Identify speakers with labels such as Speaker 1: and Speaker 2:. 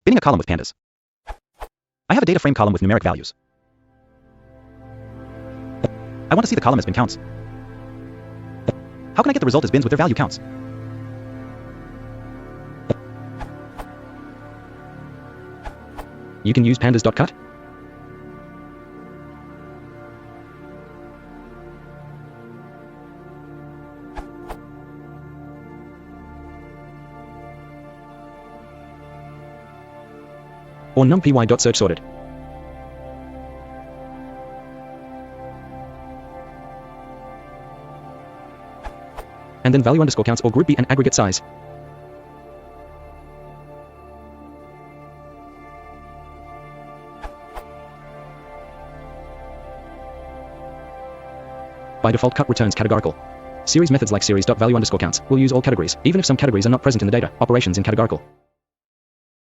Speaker 1: Binning a column with pandas. I have a data frame column with numeric values. I want to see the column as bin counts. How can I get the result as bins with their value counts? You can use pandas.cut. Or numpy.search-sorted. And then value underscore counts or group B and aggregate size. By default, cut returns categorical. Series methods like series.value_counts will use all categories, even if some categories are not present in the data. Operations in categorical.